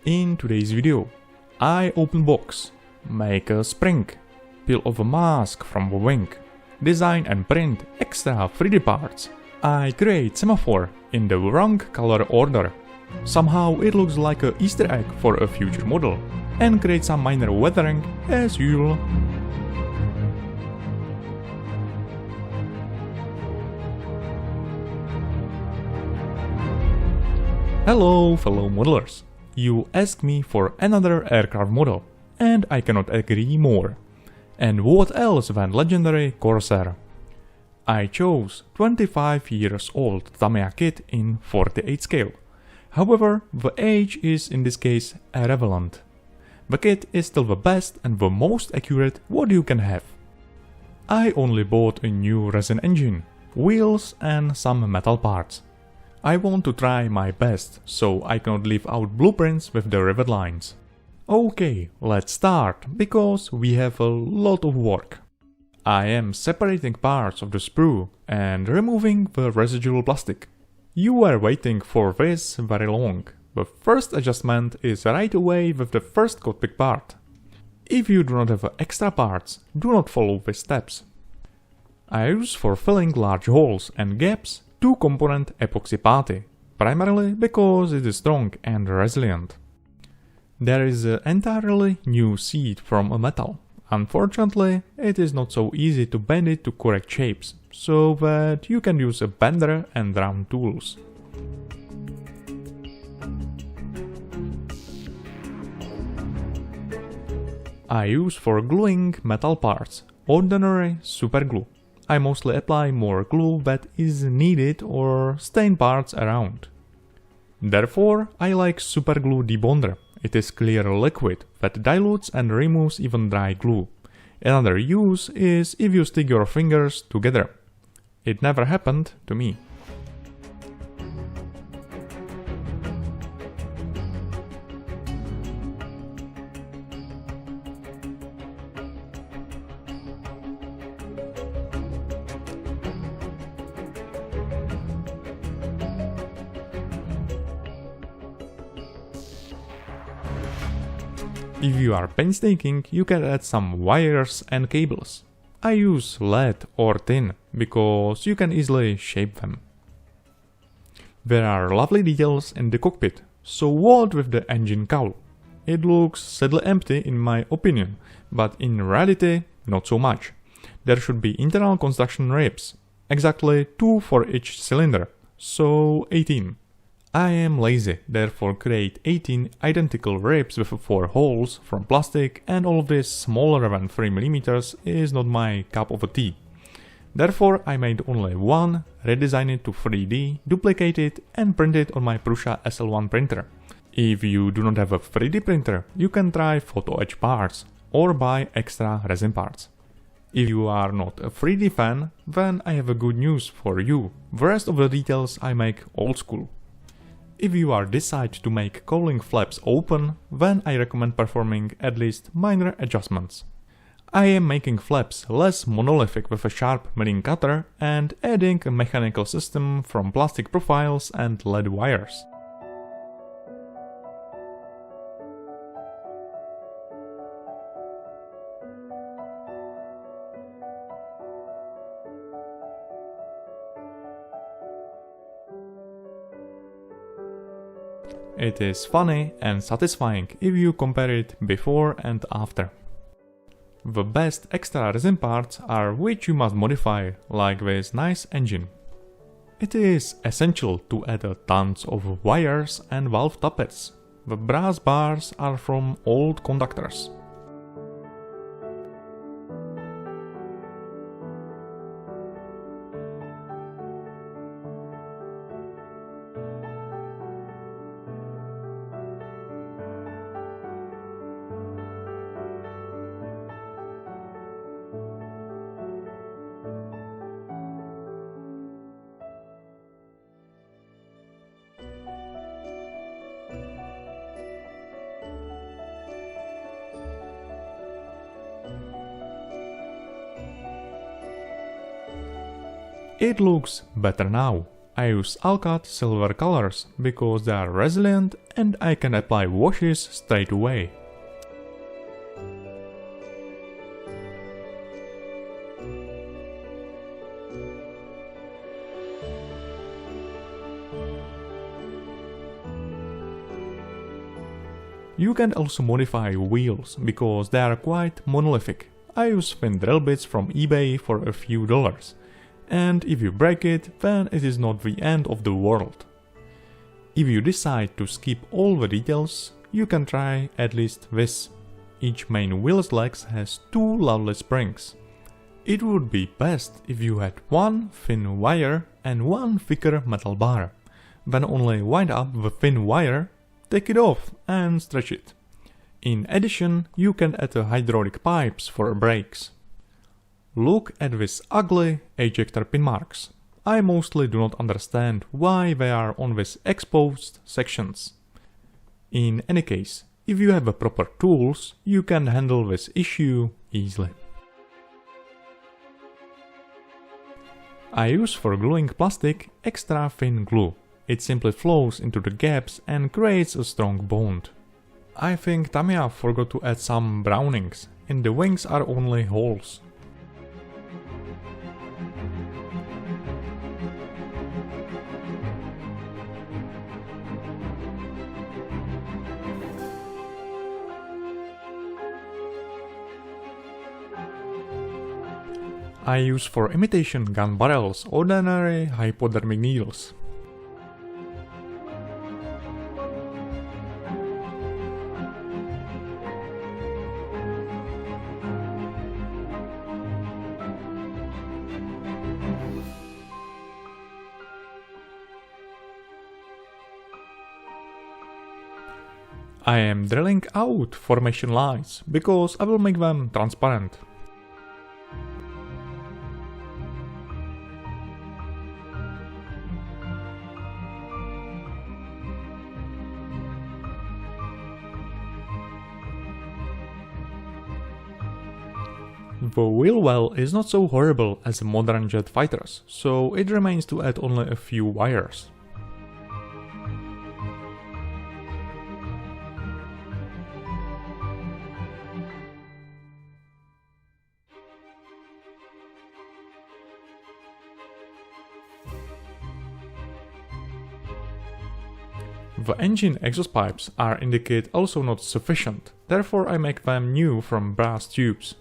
In today's video, I open box, make a spring, peel off a mask from a wing, design and print extra 3D parts. I create semaphore in the wrong color order. Somehow it looks like an Easter egg for a future model, and create some minor weathering as usual. Hello fellow modelers, you asked me for another aircraft model, and I cannot agree more. And what else than legendary Corsair? I chose 25 years old Tamiya kit in 48 scale. However, the age is in this case irrelevant. The kit is still the best and the most accurate what you can have. I only bought a new resin engine, wheels and some metal parts. I want to try my best, so I cannot leave out blueprints with the rivet lines. Okay, let's start, because we have a lot of work. I am separating parts of the sprue and removing the residual plastic. You were waiting for this very long. The first adjustment is right away with the first cockpit part. If you do not have extra parts, do not follow these steps. I use for filling large holes and gaps 2-component epoxy putty, primarily because it is strong and resilient. There is an entirely new seat from a metal. Unfortunately, it is not so easy to bend it to correct shapes, so that you can use a bender and round tools. I use for gluing metal parts ordinary super glue. I mostly apply more glue that is needed or stain parts around. Therefore, I like super glue debonder. It is clear liquid that dilutes and removes even dry glue. Another use is if you stick your fingers together. It never happened to me. If you are painstaking, you can add some wires and cables. I use lead or tin, because you can easily shape them. There are lovely details in the cockpit, so what with the engine cowl? It looks sadly empty in my opinion, but in reality not so much. There should be internal construction ribs, exactly 2 for each cylinder, so 18. I am lazy, therefore create 18 identical ribs with 4 holes from plastic, and all of this smaller than 3 mm is not my cup of tea. Therefore I made only one, redesign it to 3D, duplicate it and print it on my Prusa SL1 printer. If you do not have a 3D printer, you can try photo etch parts or buy extra resin parts. If you are not a 3D fan, then I have a good news for you. The rest of the details I make old school. If you are decide to make cowling flaps open, then I recommend performing at least minor adjustments. I am making flaps less monolithic with a sharp milling cutter and adding a mechanical system from plastic profiles and lead wires. It is funny and satisfying if you compare it before and after. The best extra resin parts are which you must modify, like this nice engine. It is essential to add tons of wires and valve tappets. The brass bars are from old conductors. It looks better now. I use Alcat silver colors because they are resilient and I can apply washes straight away. You can also modify wheels because they are quite monolithic. I use thin drill bits from eBay for a few dollars. And if you break it, then it is not the end of the world. If you decide to skip all the details, you can try at least this. Each main wheel's legs has 2 lovely springs. It would be best if you had one thin wire and one thicker metal bar. Then only wind up the thin wire, take it off and stretch it. In addition, you can add hydraulic pipes for brakes. Look at these ugly ejector pin marks. I mostly do not understand why they are on these exposed sections. In any case, if you have the proper tools, you can handle this issue easily. I use for gluing plastic extra thin glue. It simply flows into the gaps and creates a strong bond. I think Tamiya forgot to add some brownings, and the wings are only holes. I use for imitation gun barrels ordinary hypodermic needles. I am drilling out formation lines because I will make them transparent. The wheel well is not so horrible as modern jet fighters, so it remains to add only a few wires. The engine exhaust pipes are indicate also not sufficient, therefore I make them new from brass tubes.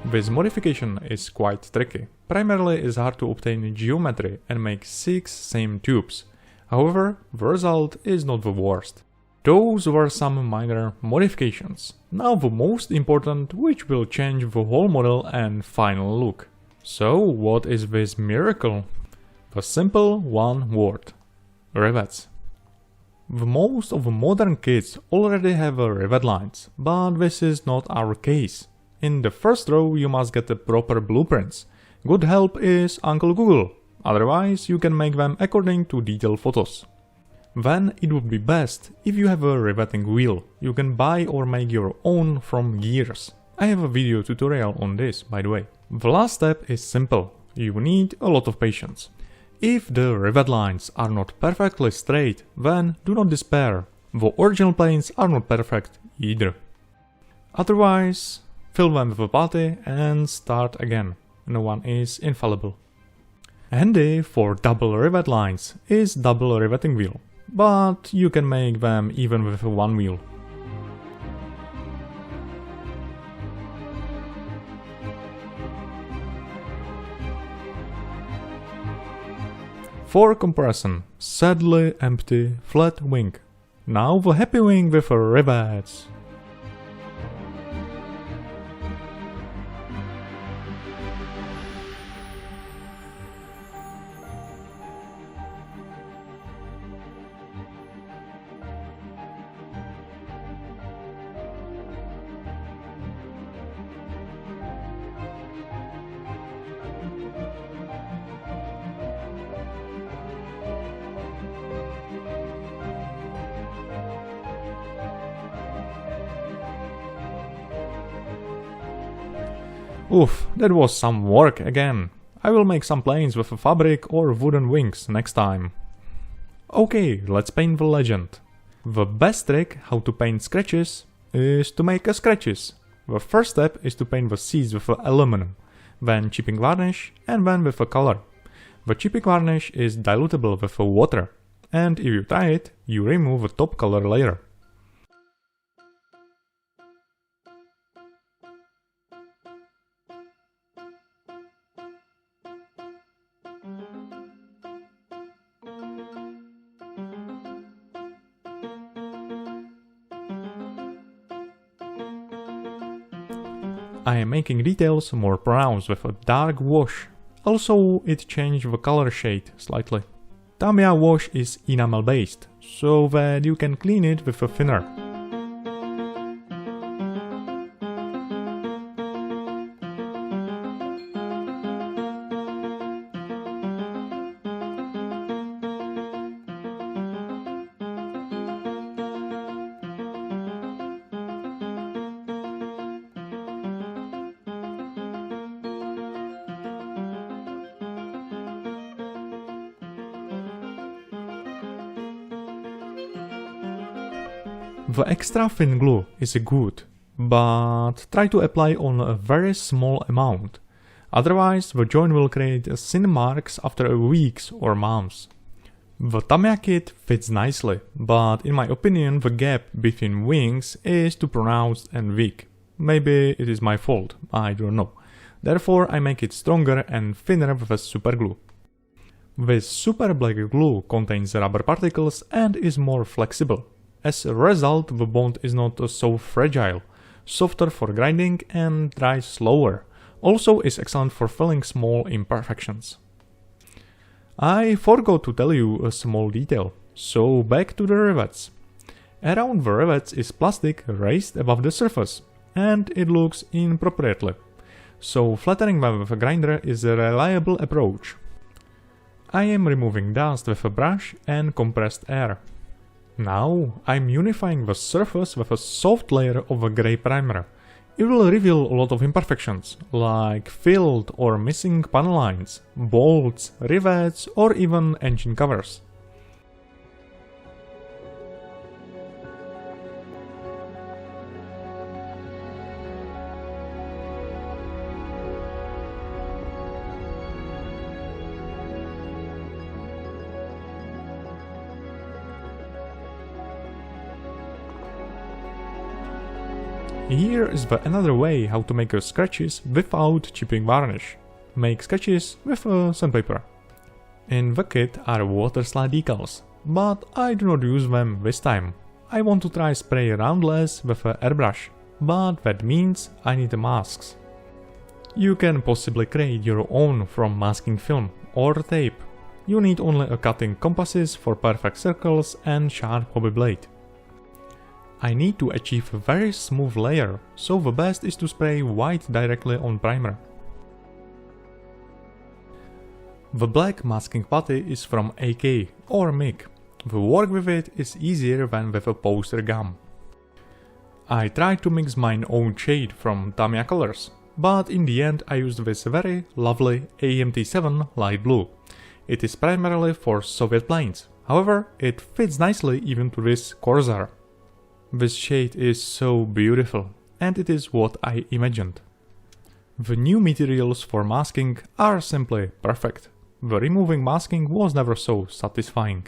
This modification is quite tricky. Primarily it's hard to obtain geometry and make 6 same tubes. However, the result is not the worst. Those were some minor modifications. Now the most important, which will change the whole model and final look. So what is this miracle? The simple one word. Rivets. Most of the modern kits already have rivet lines, but this is not our case. In the first row you must get the proper blueprints. Good help is Uncle Google, otherwise you can make them according to detailed photos. Then it would be best if you have a riveting wheel. You can buy or make your own from gears. I have a video tutorial on this, by the way. The last step is simple. You need a lot of patience. If the rivet lines are not perfectly straight, then do not despair. The original planes are not perfect either. Otherwise, fill them with putty and start again. No one is infallible. Handy for double rivet lines is double riveting wheel, but you can make them even with one wheel. For comparison, sadly empty flat wing. Now the happy wing with rivets. Oof, that was some work again. I will make some planes with a fabric or wooden wings next time. Okay, let's paint the legend. The best trick how to paint scratches is to make scratches. The first step is to paint the seeds with aluminum, then chipping varnish, and then with a color. The chipping varnish is dilutable with water, and if you try it, you remove the top color layer. I am making details more pronounced with a dark wash. Also, it changed the color shade slightly. Tamiya wash is enamel based, so that you can clean it with a thinner. The extra thin glue is good, but try to apply on a very small amount, otherwise the joint will create thin marks after weeks or months. The Tamiya kit fits nicely, but in my opinion the gap between wings is too pronounced and weak. Maybe it is my fault, I don't know. Therefore I make it stronger and thinner with a super glue. This super black glue contains rubber particles and is more flexible. As a result, the bond is not so fragile, softer for grinding and dries slower. Also is excellent for filling small imperfections. I forgot to tell you a small detail, so back to the rivets. Around the rivets is plastic raised above the surface, and it looks inappropriately. So flattening them with a grinder is a reliable approach. I am removing dust with a brush and compressed air. Now I'm unifying the surface with a soft layer of a grey primer. It will reveal a lot of imperfections, like filled or missing panel lines, bolts, rivets or even engine covers. Here is another way how to make scratches without chipping varnish. Make sketches with sandpaper. In the kit are water slide decals, but I do not use them this time. I want to try spray roundless with an airbrush, but that means I need masks. You can possibly create your own from masking film or tape. You need only a cutting compasses for perfect circles and sharp hobby blade. I need to achieve a very smooth layer, so the best is to spray white directly on primer. The black masking putty is from AK or MIG. The work with it is easier than with a poster gum. I tried to mix my own shade from Tamiya colors, but in the end I used this very lovely AMT7 light blue. It is primarily for Soviet planes, however it fits nicely even to this Corsair. This shade is so beautiful, and it is what I imagined. The new materials for masking are simply perfect. The removing masking was never so satisfying.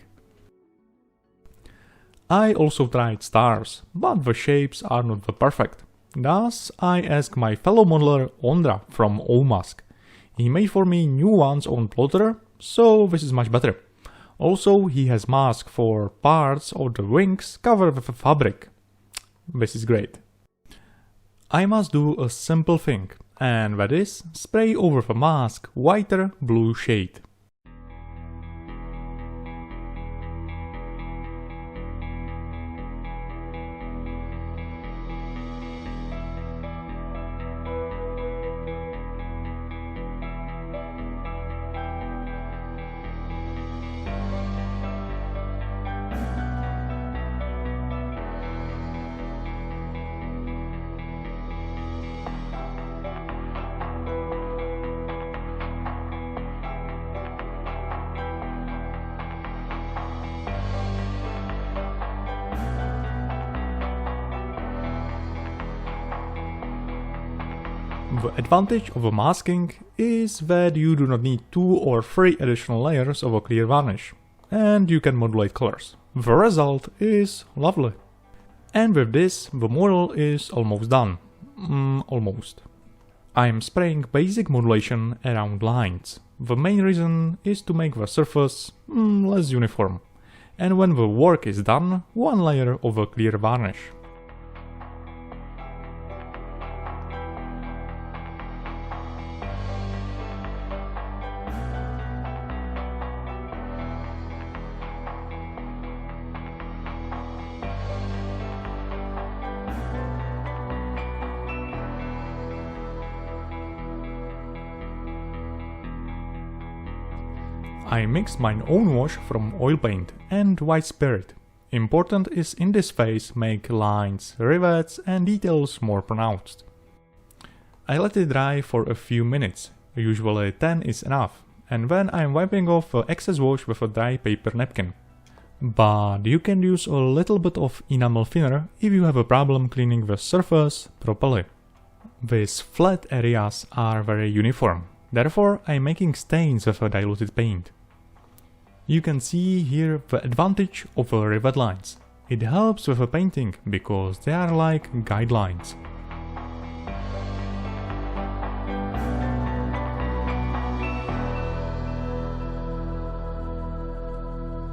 I also tried stars, but the shapes are not the perfect. Thus, I asked my fellow modeler Ondra from Omask. He made for me new ones on plotter, so this is much better. Also, he has mask for parts of the wings covered with a fabric. This is great. I must do a simple thing, and that is spray over the mask whiter blue shade. The advantage of a masking is that you do not need 2 or 3 additional layers of a clear varnish, and you can modulate colors. The result is lovely. And with this, the model is almost done. Almost. I am spraying basic modulation around lines. The main reason is to make the surface less uniform. And when the work is done, 1 layer of a clear varnish. I mixed my own wash from oil paint and white spirit. Important is in this phase make lines, rivets and details more pronounced. I let it dry for a few minutes, usually 10 is enough, and then I am wiping off the excess wash with a dry paper napkin. But you can use a little bit of enamel thinner if you have a problem cleaning the surface properly. These flat areas are very uniform, therefore I am making stains with a diluted paint. You can see here the advantage of the rivet lines. It helps with the painting because they are like guidelines.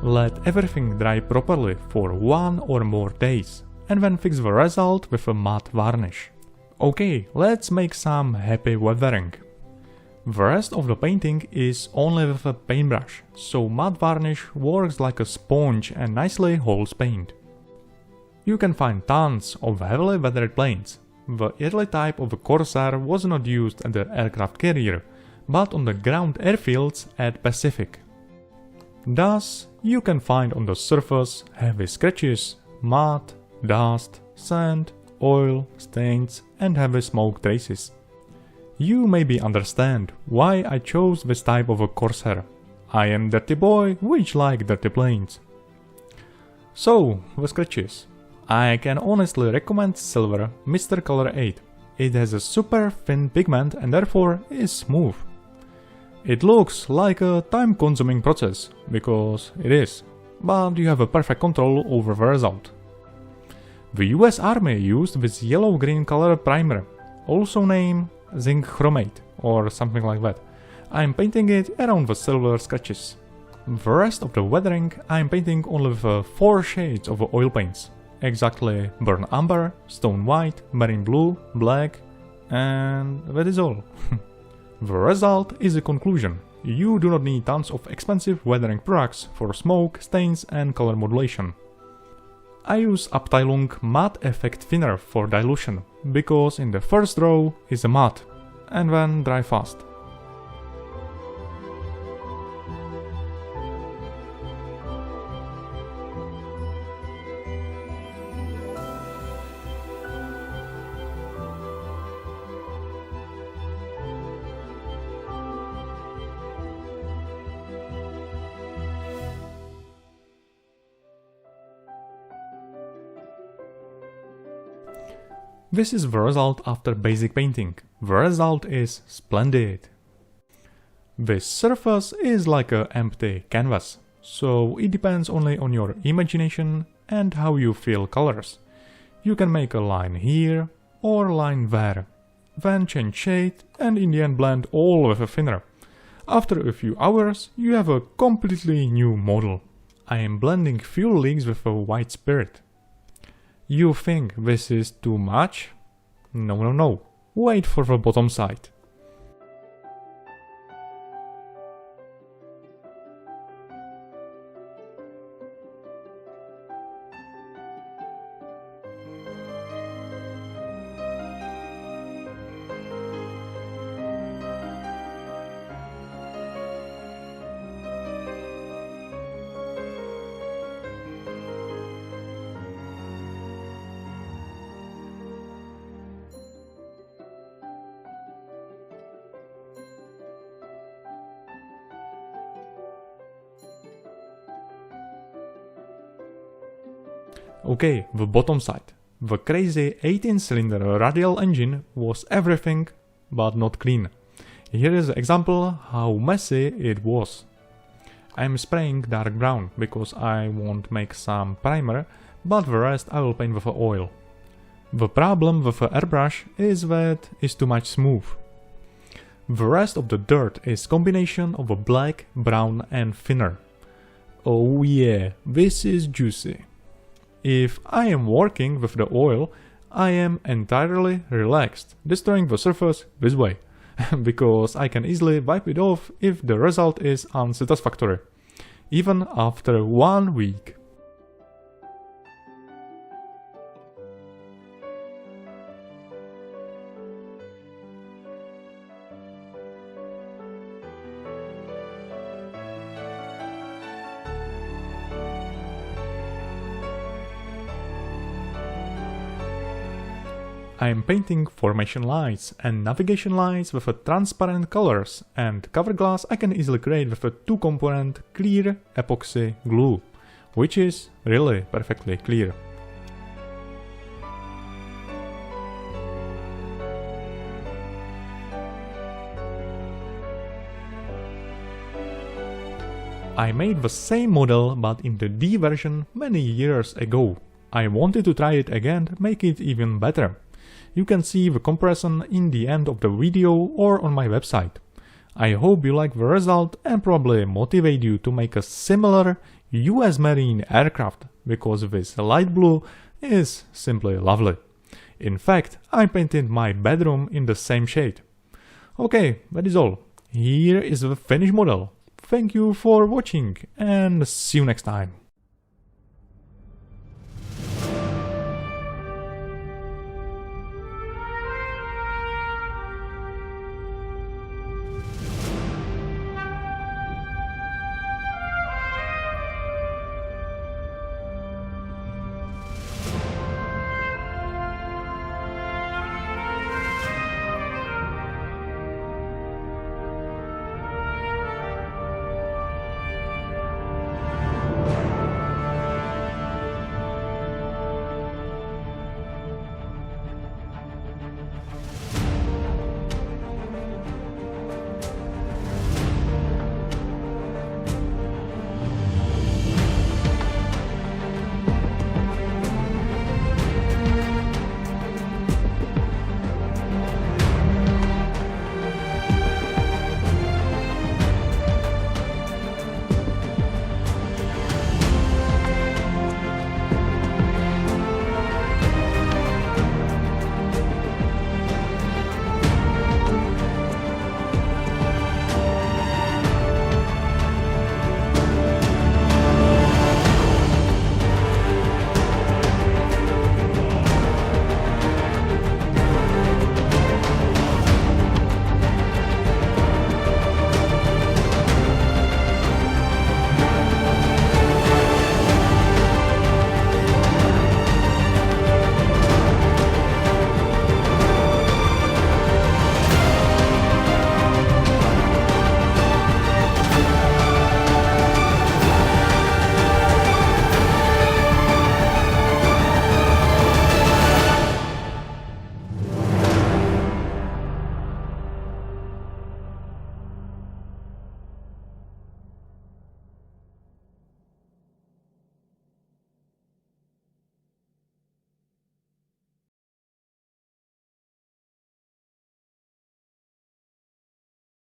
Let everything dry properly for 1 or more days and then fix the result with a matte varnish. Okay, let's make some happy weathering. The rest of the painting is only with a paintbrush, so matte varnish works like a sponge and nicely holds paint. You can find tons of heavily weathered planes. The early type of the Corsair was not used at the aircraft carrier, but on the ground airfields at Pacific. Thus, you can find on the surface heavy scratches, mud, dust, sand, oil, stains and heavy smoke traces. You maybe understand why I chose this type of a Corsair. I am dirty boy which like dirty planes. So, the scratches. I can honestly recommend silver Mr. Color 8. It has a super thin pigment and therefore is smooth. It looks like a time-consuming process, because it is, but you have a perfect control over the result. The US Army used this yellow-green color primer, also named zinc chromate or something like that. I am painting it around the silver scratches. The rest of the weathering I am painting only with 4 shades of oil paints. Exactly burnt umber, stone white, marine blue, black, and that is all. The result is a conclusion. You do not need tons of expensive weathering products for smoke, stains and color modulation. I use Abteilung Matte Effect Thinner for dilution, because in the first row is a matte, and then dry fast. This is the result after basic painting. The result is splendid. This surface is like an empty canvas, so it depends only on your imagination and how you feel colors. You can make a line here or line there, then change shade and in the end blend all with a thinner. After a few hours you have a completely new model. I am blending fuel leaks with a white spirit. You think this is too much? No. Wait for the bottom side. Okay, the bottom side. The crazy 18-cylinder radial engine was everything but not clean. Here is an example how messy it was. I'm spraying dark brown because I want to make some primer, but the rest I will paint with oil. The problem with the airbrush is that it's too much smooth. The rest of the dirt is combination of a black, brown and thinner. Oh yeah, this is juicy. If I am working with the oil, I am entirely relaxed, destroying the surface this way, because I can easily wipe it off if the result is unsatisfactory, even after 1 week. I am painting formation lights and navigation lights with a transparent colors, and cover glass I can easily create with a 2-component clear epoxy glue, which is really perfectly clear. I made the same model but in the D version many years ago. I wanted to try it again to make it even better. You can see the comparison in the end of the video or on my website. I hope you like the result and probably motivate you to make a similar US Marine aircraft, because this light blue is simply lovely. In fact, I painted my bedroom in the same shade. Okay, that is all. Here is the finished model. Thank you for watching and see you next time.